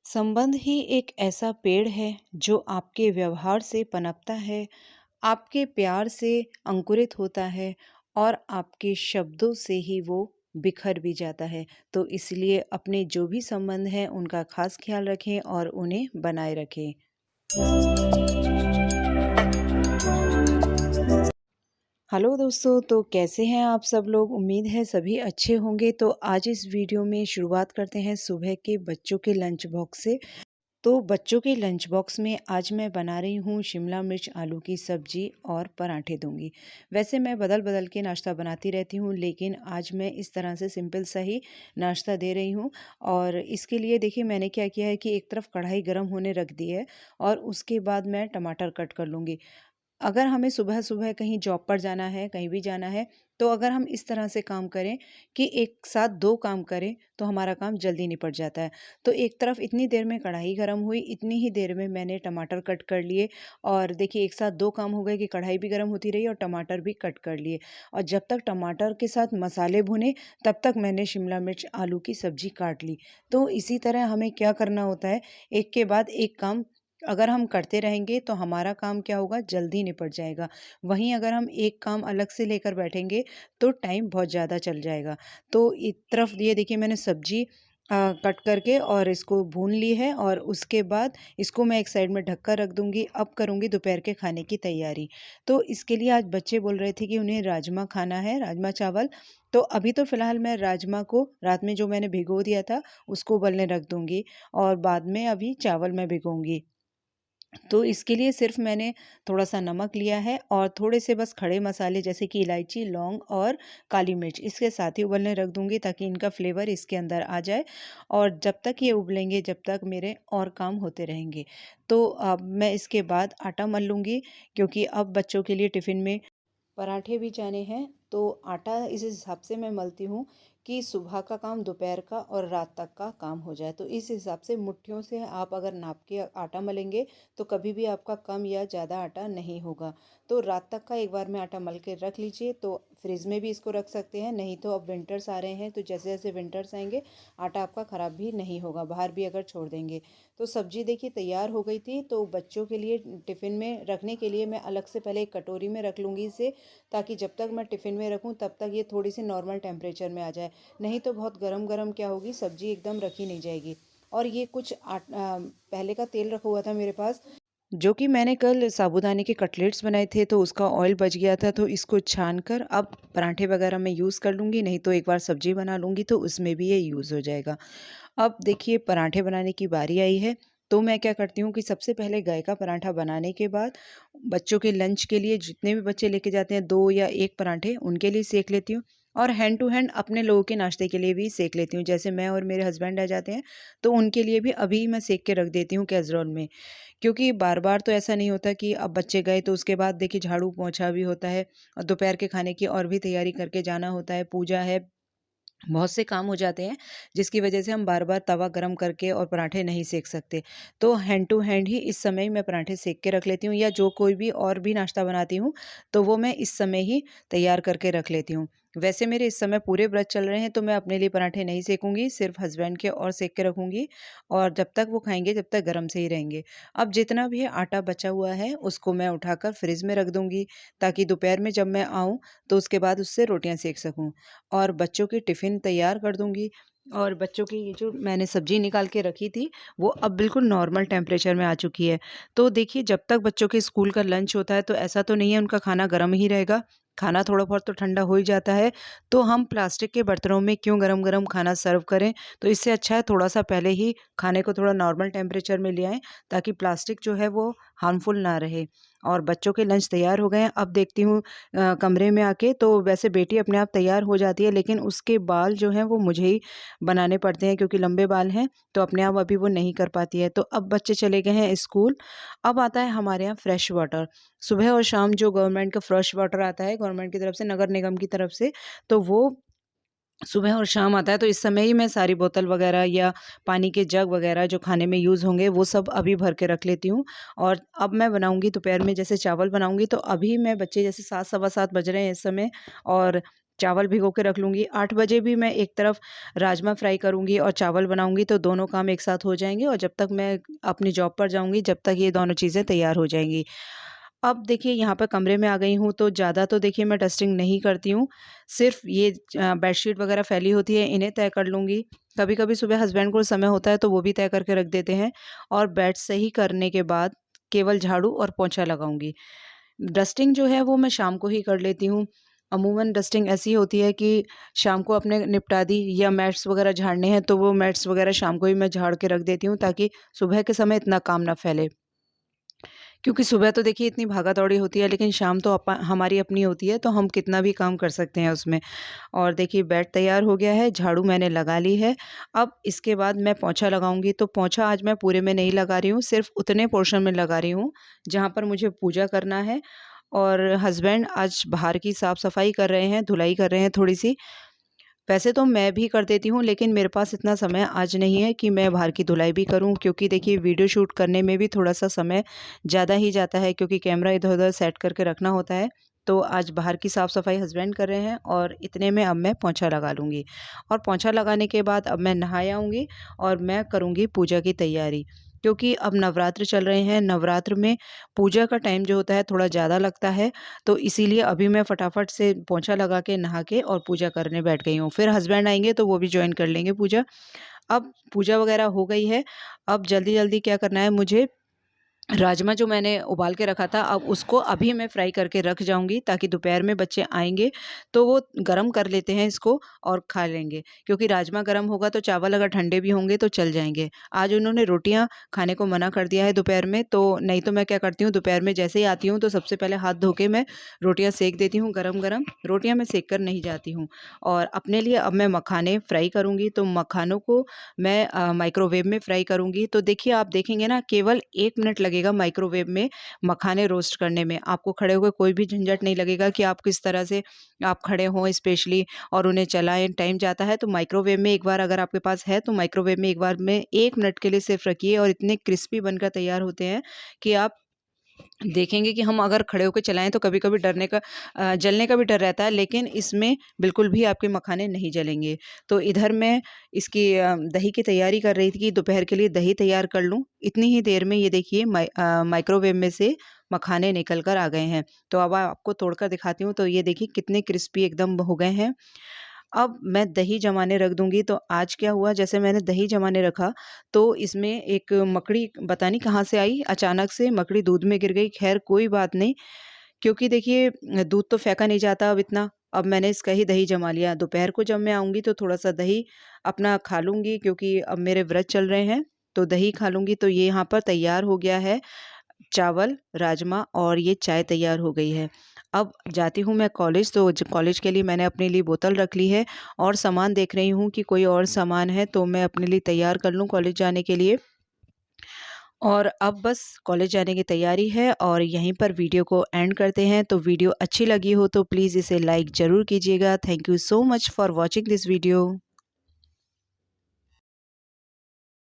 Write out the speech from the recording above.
संबंध ही एक ऐसा पेड़ है जो आपके व्यवहार से पनपता है, आपके प्यार से अंकुरित होता है और आपके शब्दों से ही वो बिखर भी जाता है। तो इसलिए अपने जो भी संबंध हैं उनका खास ख्याल रखें और उन्हें बनाए रखें। हेलो दोस्तों, तो कैसे हैं आप सब लोग? उम्मीद है सभी अच्छे होंगे। तो आज इस वीडियो में शुरुआत करते हैं सुबह के बच्चों के लंच बॉक्स से। तो बच्चों के लंच बॉक्स में आज मैं बना रही हूँ शिमला मिर्च आलू की सब्जी और पराठे दूंगी। वैसे मैं बदल बदल के नाश्ता बनाती रहती हूँ, लेकिन आज मैं इस तरह से सिंपल सा ही नाश्ता दे रही हूँ। और इसके लिए देखिए मैंने क्या किया है कि एक तरफ कढ़ाई गर्म होने रख दी है और उसके बाद मैं टमाटर कट कर लूँगी। अगर हमें सुबह-सुबह कहीं जॉब पर जाना है, कहीं भी जाना है, तो अगर हम इस तरह से काम करें कि एक साथ 2 काम करें, तो हमारा काम जल्दी निपट जाता है। तो एक तरफ इतनी देर में कढ़ाई गरम हुई, इतनी ही देर में मैंने टमाटर कट कर लिए और देखिए एक साथ 2 काम हो गए कि कढ़ाई भी गरम होती रही और टमाटर भी कट कर लिए। और जब तक टमाटर के साथ मसाले भुने, तब तक मैंने शिमला मिर्च आलू की सब्ज़ी काट ली। तो इसी तरह हमें क्या करना होता है, एक के बाद एक काम अगर हम करते रहेंगे तो हमारा काम क्या होगा, जल्दी निपट जाएगा। वहीं अगर हम एक काम अलग से लेकर बैठेंगे तो टाइम बहुत ज़्यादा चल जाएगा। तो एक तरफ ये देखिए मैंने सब्ज़ी कट करके और इसको भून ली है और उसके बाद इसको मैं एक साइड में ढक कर रख दूँगी। अब करूँगी दोपहर के खाने की तैयारी। तो इसके लिए आज बच्चे बोल रहे थे कि उन्हें राजमा खाना है, राजमा चावल। तो अभी तो फ़िलहाल मैं राजमा को रात में जो मैंने भिगो दिया था उसको उबलने रख दूँगी और बाद में अभी चावल मैं भिगोऊँगी। तो इसके लिए सिर्फ़ मैंने थोड़ा-सा नमक लिया है और थोड़े से बस खड़े मसाले जैसे कि इलायची, लौंग और काली मिर्च इसके साथ ही उबलने रख दूँगी ताकि इनका फ्लेवर इसके अंदर आ जाए। और जब तक ये उबलेंगे, जब तक मेरे और काम होते रहेंगे। तो अब मैं इसके बाद आटा मल लूँगी, क्योंकि अब बच्चों के लिए टिफ़िन में पराठे भी जाने हैं। तो आटा इस हिसाब से मैं मलती हूँ कि सुबह का काम दोपहर का और रात तक का काम हो जाए। तो इस हिसाब से मुट्ठियों से आप अगर नाप के आटा मलेंगे तो कभी भी आपका कम या ज़्यादा आटा नहीं होगा। तो रात तक का एक बार में आटा मल के रख लीजिए। तो फ्रिज में भी इसको रख सकते हैं, नहीं तो अब विंटर्स आ रहे हैं तो जैसे जैसे विंटर्स आएंगे आटा आपका ख़राब भी नहीं होगा, बाहर भी अगर छोड़ देंगे। तो सब्जी देखिए तैयार हो गई थी। तो बच्चों के लिए टिफ़िन में रखने के लिए मैं अलग से पहले एक कटोरी में रख लूँगी इसे, ताकि जब तक मैं टिफ़िन में रखूँ तब तक ये थोड़ी-सी नॉर्मल टेम्परेचर में आ जाए। नहीं तो बहुत गरम-गरम क्या होगी, सब्ज़ी एकदम रखी नहीं जाएगी। और ये कुछ पहले का तेल रखा हुआ था मेरे पास, जो कि मैंने कल साबूदाने के कटलेट्स बनाए थे तो उसका ऑयल बच गया था, तो इसको छान कर अब पराठे वगैरह में यूज़ कर लूँगी, नहीं तो एक बार सब्ज़ी बना लूँगी तो उसमें भी ये यूज़ हो जाएगा। अब देखिए पराठे बनाने की बारी आई है। तो मैं क्या करती हूँ कि सबसे पहले गाय का पराठा बनाने के बाद बच्चों के लंच के लिए जितने भी बच्चे लेके जाते हैं 2 या 1 पराठे उनके लिए सेंक लेती हूँ और हैंड टू हैंड अपने लोगों के नाश्ते के लिए भी सेंक लेती हूँ। जैसे मैं और मेरे हस्बैंड आ जाते हैं तो उनके लिए भी अभी मैं सेंक के रख देती हूँ कैसरोल में। क्योंकि बार-बार तो ऐसा नहीं होता कि अब बच्चे गए तो उसके बाद देखिए झाड़ू-पोंछा भी होता है और दोपहर के खाने की और भी तैयारी करके जाना होता है, पूजा है, बहुत से काम हो जाते हैं, जिसकी वजह से हम बार-बार तवा गरम करके और पराठे नहीं सेक सकते। तो हैंड टू हैंड ही इस समय मैं पराठे सेक के रख लेती हूँ, या जो कोई भी और भी नाश्ता बनाती हूँ, तो वो मैं इस समय ही तैयार करके रख लेती हूँ। वैसे मेरे इस समय पूरे व्रत चल रहे हैं, तो मैं अपने लिए पराठे नहीं सेकूँगी, सिर्फ़ हस्बैंड के और सेक के रखूँगी और जब तक वो खाएँगे, जब तक गरम से ही रहेंगे। अब जितना भी आटा बचा हुआ है, उसको मैं उठाकर फ्रिज में रख दूँगी, ताकि दोपहर में जब मैं आऊँ, तो उसके बाद उससे रोटियाँ सेक सकूँ। और बच्चों की टिफ़िन तैयार कर दूँगी और बच्चों की ये जो मैंने सब्ज़ी निकाल के रखी थी, वो अब बिल्कुल नॉर्मल टेम्परेचर में आ चुकी है। तो देखिए जब तक बच्चों के स्कूल का लंच होता है तो ऐसा तो नहीं है उनका खाना गर्म ही रहेगा, खाना थोड़ा बहुत तो ठंडा हो ही जाता है। तो हम प्लास्टिक के बर्तनों में क्यों गरम-गरम खाना सर्व करें? तो इससे अच्छा है थोड़ा-सा पहले ही खाने को थोड़ा नॉर्मल टेम्परेचर में ले आएँ, ताकि प्लास्टिक जो है वो हार्मफुल ना रहे। और बच्चों के लंच तैयार हो गए हैं, अब देखती हूँ कमरे में आके तो वैसे बेटी अपने आप तैयार हो जाती है, लेकिन उसके बाल जो हैं वो मुझे ही बनाने पड़ते हैं, क्योंकि लंबे बाल हैं तो अपने आप अभी वो नहीं कर पाती है। तो अब बच्चे चले गए हैं स्कूल। अब आता है हमारे यहाँ फ्रेश वाटर। सुबह और शाम जो गवर्नमेंट का फ्रेश वाटर आता है गवर्नमेंट की तरफ से, नगर निगम की तरफ से, तो वो सुबह और शाम आता है। तो इस समय ही मैं सारी बोतल वगैरह या पानी के जग वगैरह जो खाने में यूज़ होंगे वो सब अभी भर के रख लेती हूँ। और अब मैं बनाऊँगी दोपहर में, जैसे चावल बनाऊँगी तो अभी मैं बच्चे जैसे 7 सवा 7 बज रहे हैं इस समय, और चावल भिगो के रख लूँगी। 8 बजे भी मैं एक तरफ राजमा फ्राई करूँगी और चावल बनाऊँगी, तो दोनों काम एक साथ हो जाएँगे और जब तक मैं अपनी जॉब पर जाऊँगी, जब तक ये दोनों चीज़ें तैयार हो जाएँगी। अब देखिए यहाँ पर कमरे में आ गई हूँ, तो ज़्यादा तो देखिए मैं डस्टिंग नहीं करती हूँ। सिर्फ़ ये बेडशीट वग़ैरह फैली होती है, इन्हें तय कर लूँगी। कभी-कभी सुबह हस्बैंड को समय होता है तो वो भी तय करके रख देते हैं और बेड सही करने के बाद केवल झाड़ू और पोंछा लगाऊँगी। डस्टिंग जो है वो मैं शाम को ही कर लेती हूँ। अमूमन डस्टिंग ऐसी होती है कि शाम को अपने निपटा दी, या मैट्स वग़ैरह झाड़ने हैं तो वो मैट्स वग़ैरह शाम को ही मैं झाड़ के रख देती हूँ, ताकि सुबह के समय इतना काम ना फैले। क्योंकि सुबह तो देखिए इतनी भागा-दौड़ी होती है, लेकिन शाम तो हमारी अपनी होती है, तो हम कितना भी काम कर सकते हैं उसमें। और देखिए बेड तैयार हो गया है, झाड़ू मैंने लगा ली है। अब इसके बाद मैं पोंछा लगाऊँगी, तो पोंछा आज मैं पूरे में नहीं लगा रही हूँ, सिर्फ़ उतने पोर्शन में लगा रही हूँ, जहाँ पर मुझे पूजा करना है। और हस्बैंड आज बाहर की साफ-सफाई कर रहे हैं, धुलाई कर रहे हैं थोड़ी-सी। वैसे तो मैं भी कर देती हूँ, लेकिन मेरे पास इतना समय आज नहीं है कि मैं बाहर की धुलाई भी करूँ, क्योंकि देखिए वीडियो शूट करने में भी थोड़ा-सा समय ज़्यादा ही जाता है, क्योंकि कैमरा इधर-उधर सेट करके रखना होता है। तो आज बाहर की साफ-सफाई हस्बैंड कर रहे हैं और इतने में अब मैं पोंछा लगा लूँगी। और पोंछा लगाने के बाद अब मैं नहा आऊँगी और मैं करूँगी पूजा की तैयारी। क्योंकि अब नवरात्र चल रहे हैं, नवरात्र में पूजा का टाइम जो होता है थोड़ा ज़्यादा लगता है, तो इसीलिए अभी मैं फटाफट से पोंछा लगा के, नहा के और पूजा करने बैठ गई हूँ। फिर हस्बैंड आएँगे तो वो भी जॉइन कर लेंगे पूजा। अब पूजा वगैरह हो गई है, अब जल्दी-जल्दी क्या करना है मुझे, राजमा जो मैंने उबाल के रखा था, अब उसको अभी मैं फ्राई करके रख जाऊँगी, ताकि दोपहर में बच्चे आएँगे तो वो गरम कर लेते हैं इसको और खा लेंगे। क्योंकि राजमा गरम होगा तो चावल अगर ठंडे भी होंगे तो चल जाएँगे। आज उन्होंने रोटियाँ खाने को मना कर दिया है दोपहर में, तो नहीं तो मैं क्या करती हूँ, दोपहर में जैसे ही आती हूँ तो सबसे पहले हाथ धो के मैं रोटियाँ सेंक देती हूँ गरम-गरम। रोटियाँ मैं सेंक कर नहीं जाती हूँ। और अपने लिए अब मैं मखाने फ्राई करूँगी, तो मखानों को मैं माइक्रोवेव में फ्राई करूँगी। तो देखिए आप देखेंगे ना, केवल 1 मिनट लगेगा माइक्रोवेव में मखाने रोस्ट करने में। आपको खड़े होके कोई भी झंझट नहीं लगेगा कि आप किस तरह से आप खड़े हों स्पेशली और उन्हें चलाएँ, टाइम जाता है। तो माइक्रोवेव में एक बार अगर आपके पास है, तो माइक्रोवेव में एक बार में 1 मिनट के लिए सिर्फ़ रखिए और इतने क्रिस्पी बनकर तैयार होते हैं कि आप देखेंगे कि हम अगर खड़े होके चलाएँ तो कभी-कभी जलने का भी डर रहता है, लेकिन इसमें बिल्कुल भी आपके मखाने नहीं जलेंगे। तो इधर मैं इसकी दही की तैयारी कर रही थी कि दोपहर के लिए दही तैयार कर लूँ। इतनी ही देर में ये देखिए माइक्रोवेव में से मखाने निकल कर आ गए हैं। तो अब आपको तोड़कर दिखाती हूँ, तो ये देखिए कितने क्रिस्पी एकदम हो गए हैं। अब मैं दही जमाने रख दूँगी, तो आज क्या हुआ, जैसे मैंने दही जमाने रखा, तो इसमें एक मकड़ी पता नहीं कहाँ से आई, अचानक से मकड़ी दूध में गिर गई। ख़ैर कोई बात नहीं, क्योंकि देखिए दूध तो फेंका नहीं जाता अब इतना। अब मैंने इसका ही दही जमा लिया। दोपहर को जब मैं आऊँगी तो थोड़ा-सा दही अपना खा लूँगी, क्योंकि अब मेरे व्रत चल रहे हैं, तो दही खा लूँगी। तो ये यहाँ पर तैयार हो गया है चावल, राजमा और ये चाय तैयार हो गई है। अब जाती हूँ मैं कॉलेज, तो कॉलेज के लिए मैंने अपने लिए बोतल रख ली है और सामान देख रही हूँ कि कोई और सामान है तो मैं अपने लिए तैयार कर लूँ कॉलेज जाने के लिए। और अब बस कॉलेज जाने की तैयारी है और यहीं पर वीडियो को एंड करते हैं। तो वीडियो अच्छी लगी हो तो प्लीज़ इसे लाइक ज़रूर कीजिएगा। Thank you so much for watching this video.